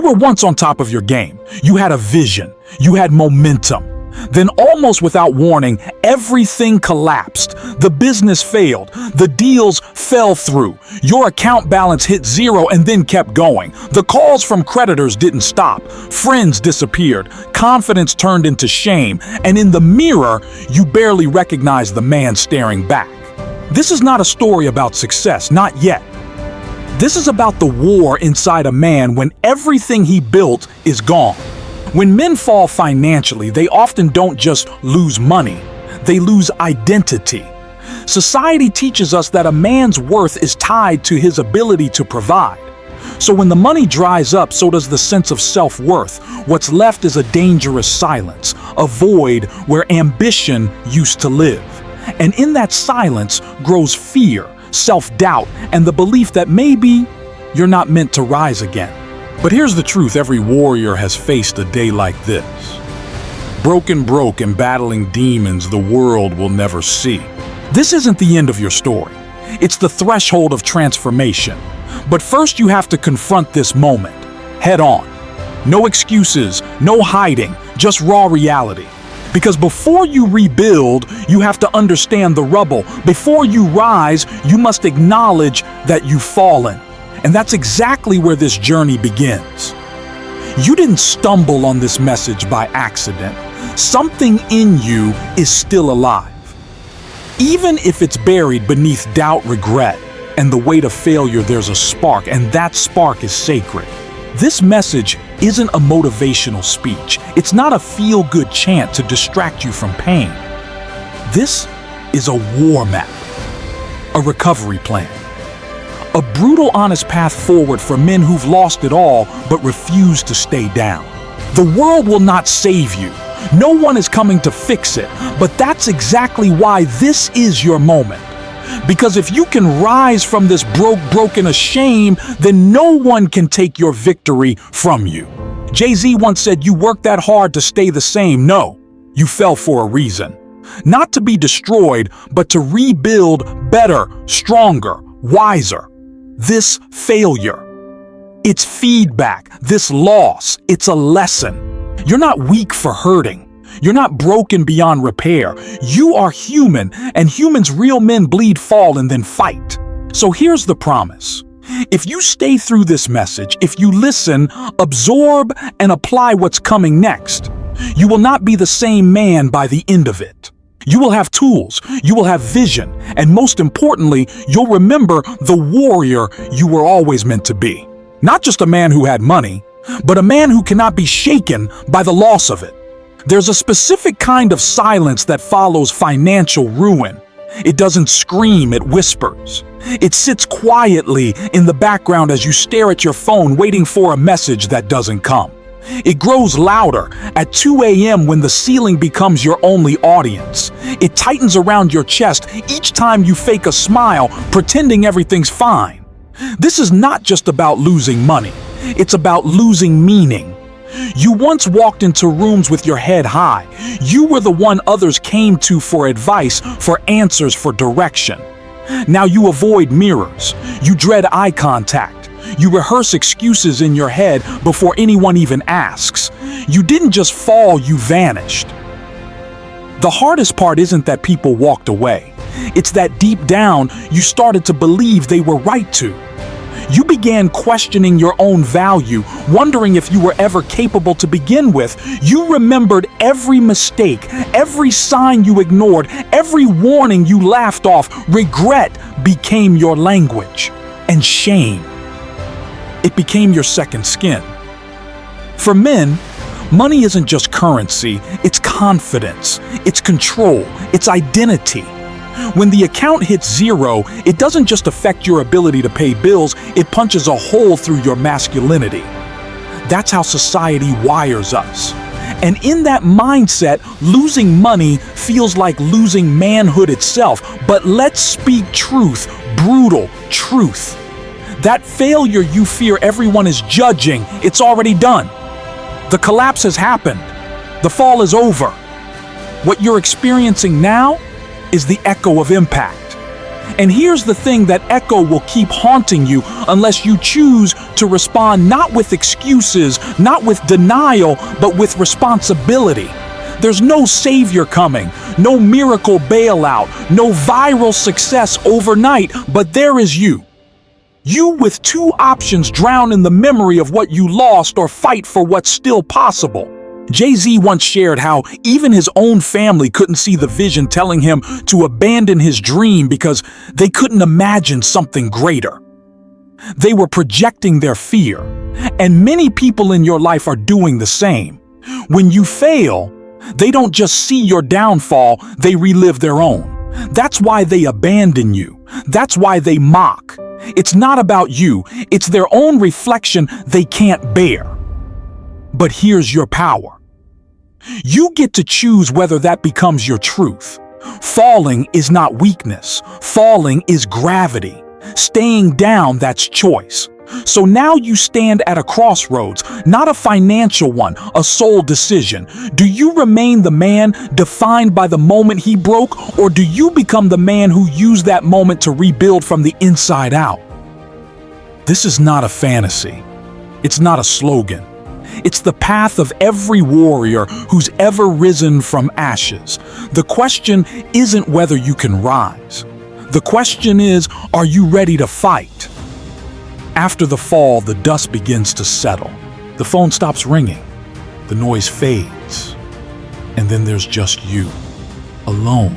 were once on top of your game. You had a vision. You had momentum. Then almost without warning, everything collapsed. The business failed. The deals fell through. Your account balance hit zero and then kept going. The calls from creditors didn't stop. Friends disappeared. Confidence turned into shame. And in the mirror, you barely recognized the man staring back. This is not a story about success, not yet. This is about the war inside a man when everything he built is gone. When men fall financially, they often don't just lose money, they lose identity. Society teaches us that a man's worth is tied to his ability to provide. So when the money dries up, so does the sense of self-worth. What's left is a dangerous silence, a void where ambition used to live. And in that silence grows fear, self-doubt, and the belief that maybe you're not meant to rise again. But here's the truth, every warrior has faced a day like this. Broke and battling demons the world will never see. This isn't the end of your story. It's the threshold of transformation. But first you have to confront this moment, head on. No excuses, no hiding, just raw reality. Because before you rebuild, you have to understand the rubble. Before you rise, you must acknowledge that you've fallen. And that's exactly where this journey begins. You didn't stumble on this message by accident. Something in you is still alive. Even if it's buried beneath doubt, regret, and the weight of failure, there's a spark, and that spark is sacred. This message isn't a motivational speech. It's not a feel-good chant to distract you from pain. This is a war map, a recovery plan. A brutal, honest path forward for men who've lost it all but refuse to stay down. The world will not save you. No one is coming to fix it, but that's exactly why this is your moment. Because if you can rise from this broken ashamed, then no one can take your victory from you. Jay-Z once said, "You work that hard to stay the same." No, you fell for a reason. Not to be destroyed, but to rebuild better, stronger, wiser. This failure, it's feedback. This loss, it's a lesson. You're not weak for hurting. You're not broken beyond repair. You are human, and humans, real men, bleed, fall, and then fight. So here's the promise. If you stay through this message, if you listen, absorb, and apply what's coming next, you will not be the same man by the end of it. You will have tools, you will have vision, and most importantly, you'll remember the warrior you were always meant to be. Not just a man who had money, but a man who cannot be shaken by the loss of it. There's a specific kind of silence that follows financial ruin. It doesn't scream, it whispers. It sits quietly in the background as you stare at your phone waiting for a message that doesn't come. It grows louder at 2 a.m. when the ceiling becomes your only audience. It tightens around your chest each time you fake a smile, pretending everything's fine. This is not just about losing money. It's about losing meaning. You once walked into rooms with your head high. You were the one others came to for advice, for answers, for direction. Now you avoid mirrors. You dread eye contact. You rehearse excuses in your head before anyone even asks. You didn't just fall, you vanished. The hardest part isn't that people walked away. It's that deep down, you started to believe they were right to. You began questioning your own value, wondering if you were ever capable to begin with. You remembered every mistake, every sign you ignored, every warning you laughed off. Regret became your language, and shame, it became your second skin. For men, money isn't just currency, it's confidence, it's control, it's identity. When the account hits zero, it doesn't just affect your ability to pay bills, it punches a hole through your masculinity. That's how society wires us. And in that mindset, losing money feels like losing manhood itself. But let's speak truth, brutal truth. That failure you fear everyone is judging, it's already done. The collapse has happened. The fall is over. What you're experiencing now is the echo of impact. And here's the thing: that echo will keep haunting you unless you choose to respond, not with excuses, not with denial, but with responsibility. There's no savior coming, no miracle bailout, no viral success overnight, but there is you. You with two options: drown in the memory of what you lost or fight for what's still possible. Jay-Z once shared how even his own family couldn't see the vision, telling him to abandon his dream because they couldn't imagine something greater. They were projecting their fear, and many people in your life are doing the same. When you fail, they don't just see your downfall, they relive their own. That's why they abandon you. That's why they mock. It's not about you, it's their own reflection they can't bear. But here's your power. You get to choose whether that becomes your truth. Falling is not weakness. Falling is gravity. Staying down, that's choice. So now you stand at a crossroads, not a financial one, a soul decision. Do you remain the man defined by the moment he broke, or do you become the man who used that moment to rebuild from the inside out? This is not a fantasy. It's not a slogan. It's the path of every warrior who's ever risen from ashes. The question isn't whether you can rise. The question is, are you ready to fight? After the fall, the dust begins to settle. The phone stops ringing. The noise fades. And then there's just you, alone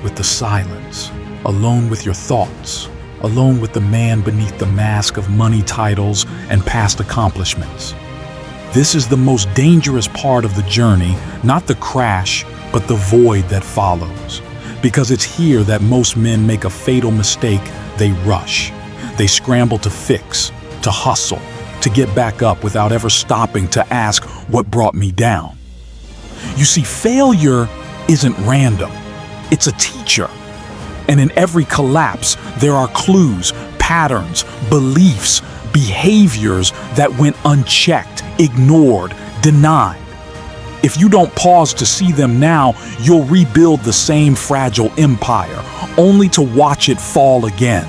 with the silence, alone with your thoughts, alone with the man beneath the mask of money, titles, and past accomplishments. This is the most dangerous part of the journey, not the crash, but the void that follows. Because it's here that most men make a fatal mistake. They rush. They scramble to fix, to hustle, to get back up without ever stopping to ask, what brought me down? You see, failure isn't random. It's a teacher. And in every collapse, there are clues, patterns, beliefs, behaviors that went unchecked, ignored, denied. If you don't pause to see them now, you'll rebuild the same fragile empire, only to watch it fall again.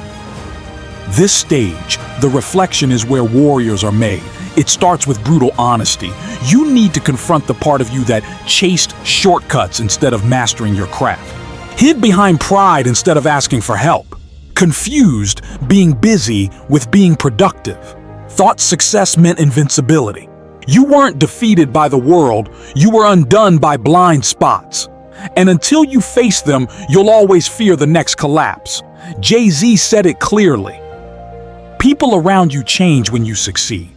This stage, the reflection, is where warriors are made. It starts with brutal honesty. You need to confront the part of you that chased shortcuts instead of mastering your craft, hid behind pride instead of asking for help, confused being busy with being productive, thought success meant invincibility. You weren't defeated by the world, you were undone by blind spots. And until you face them, you'll always fear the next collapse. Jay-Z said it clearly. People around you change when you succeed,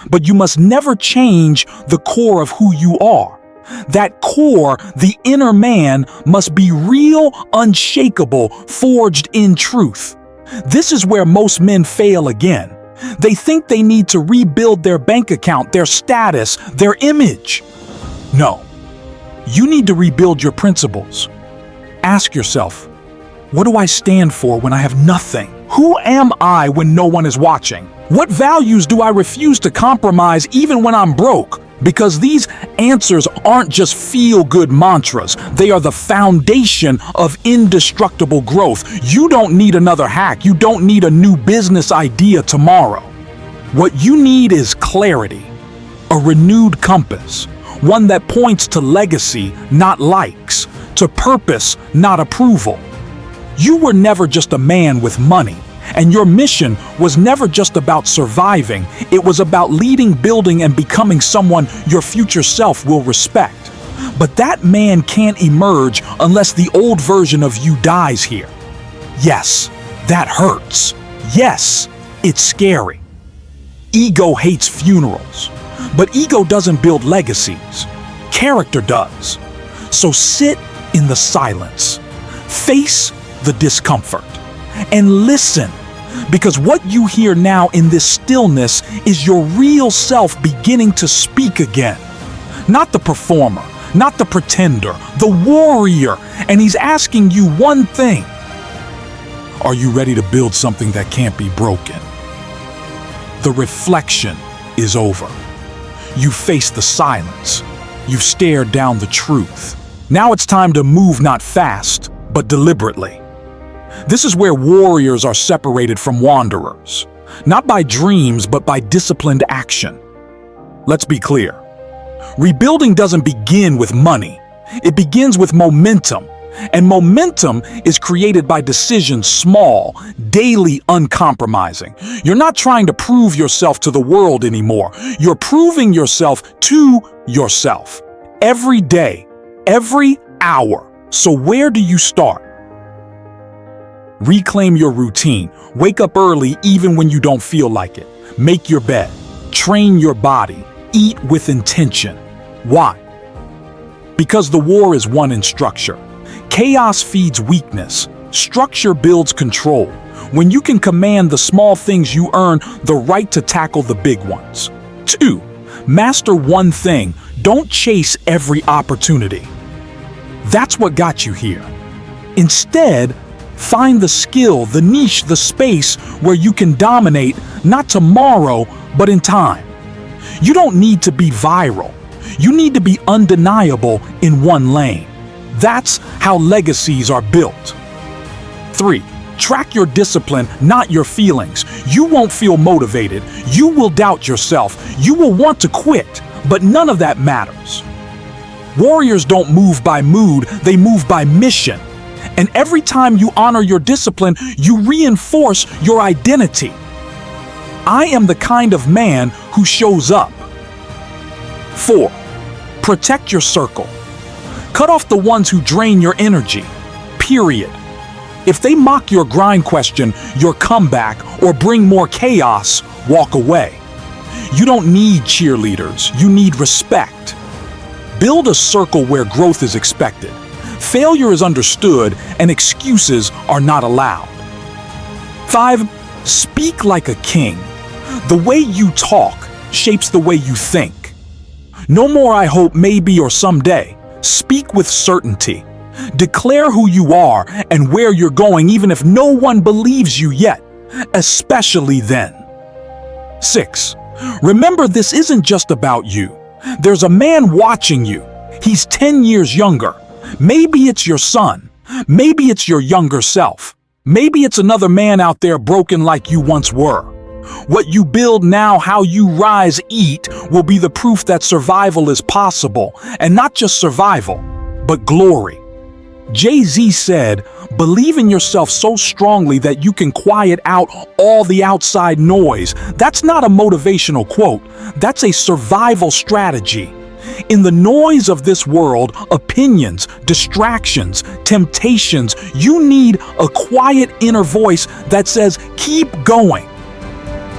but you must never change the core of who you are. That core, the inner man, must be real, unshakable, forged in truth. This is where most men fail again. They think they need to rebuild their bank account, their status, their image. No, you need to rebuild your principles. Ask yourself, what do I stand for when I have nothing? Who am I when no one is watching? What values do I refuse to compromise even when I'm broke? Because these answers aren't just feel-good mantras. They are the foundation of indestructible growth. You don't need another hack. You don't need a new business idea tomorrow. What you need is clarity, a renewed compass, one that points to legacy, not likes, to purpose, not approval. You were never just a man with money. And your mission was never just about surviving. It was about leading, building, and becoming someone your future self will respect. But that man can't emerge unless the old version of you dies here. Yes, that hurts. Yes, it's scary. Ego hates funerals, but ego doesn't build legacies. Character does. So sit in the silence, face the discomfort, and listen. Because what you hear now in this stillness is your real self beginning to speak again. Not the performer, not the pretender, the warrior. And he's asking you one thing. Are you ready to build something that can't be broken? The reflection is over. You face the silence. You've stared down the truth. Now it's time to move, not fast, but deliberately. This is where warriors are separated from wanderers, not by dreams, but by disciplined action. Let's be clear. Rebuilding doesn't begin with money. It begins with momentum. And momentum is created by decisions small, daily, uncompromising. You're not trying to prove yourself to the world anymore. You're proving yourself to yourself. Every day, every hour. So where do you start? Reclaim your routine. Wake up early even when you don't feel like it. Make your bed. Train your body. Eat with intention. Why? Because the war is won in structure. Chaos feeds weakness. Structure builds control. When you can command the small things, you earn the right to tackle the big ones. 2. Master one thing. Don't chase every opportunity. That's what got you here. Instead, find the skill, the niche, the space where you can dominate, not tomorrow, but in time. You don't need to be viral. You need to be undeniable in one lane. That's how legacies are built. 3. Track your discipline, not your feelings. You won't feel motivated. You will doubt yourself. You will want to quit, but none of that matters. Warriors don't move by mood, they move by mission. And every time you honor your discipline, you reinforce your identity. I am the kind of man who shows up. 4. Protect your circle. Cut off the ones who drain your energy. Period. If they mock your grind, question your comeback, or bring more chaos, walk away. You don't need cheerleaders, you need respect. Build a circle where growth is expected. Failure is understood and excuses are not allowed. 5. Speak like a king. The way you talk shapes the way you think. No more I hope, maybe, or someday. Speak with certainty. Declare who you are and where you're going, even if no one believes you yet, especially then. 6. Remember, this isn't just about you. There's a man watching you. He's 10 years younger. Maybe it's your son. Maybe it's your younger self. Maybe it's another man out there broken like you once were. What you build now, how you rise, eat, will be the proof that survival is possible, and not just survival, but glory. Jay-Z said, "Believe in yourself so strongly that you can quiet out all the outside noise." That's not a motivational quote, that's a survival strategy. In the noise of this world, opinions, distractions, temptations, you need a quiet inner voice that says, "Keep going."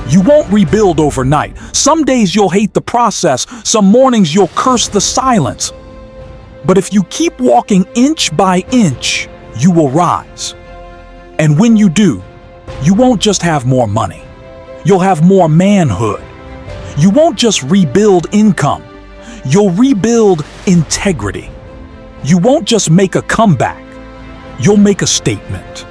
You won't rebuild overnight. Some days you'll hate the process, some mornings you'll curse the silence. But if you keep walking inch by inch, you will rise. And when you do, you won't just have more money. You'll have more manhood. You won't just rebuild income. You'll rebuild integrity. You won't just make a comeback. You'll make a statement.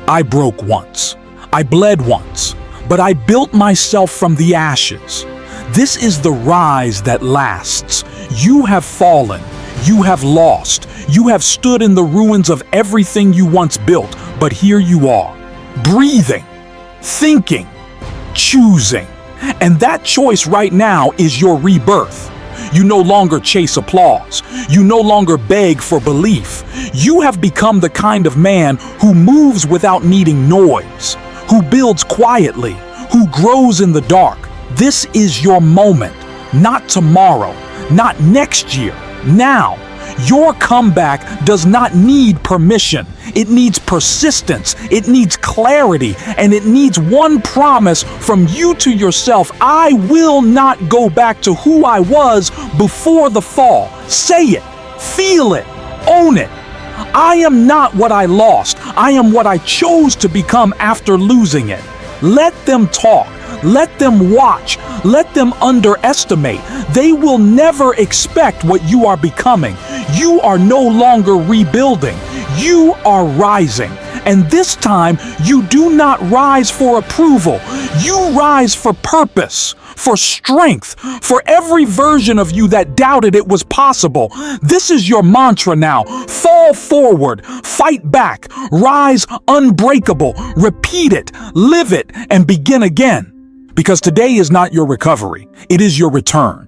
I broke once. I bled once. But I built myself from the ashes. This is the rise that lasts. You have fallen. You have lost. You have stood in the ruins of everything you once built, but here you are, breathing, thinking, choosing. And that choice right now is your rebirth. You no longer chase applause. You no longer beg for belief. You have become the kind of man who moves without needing noise, who builds quietly, who grows in the dark. This is your moment, not tomorrow, not next year, now. Your comeback does not need permission. It needs persistence, it needs clarity, and it needs one promise from you to yourself. I will not go back to who I was before the fall. Say it, feel it, own it. I am not what I lost. I am what I chose to become after losing it. Let them talk. Let them watch. Let them underestimate. They will never expect what you are becoming. You are no longer rebuilding. You are rising. And this time, you do not rise for approval. You rise for purpose, for strength, for every version of you that doubted it was possible. This is your mantra now. Fall forward, fight back, rise unbreakable, repeat it, live it, and begin again. Because today is not your recovery, it is your return.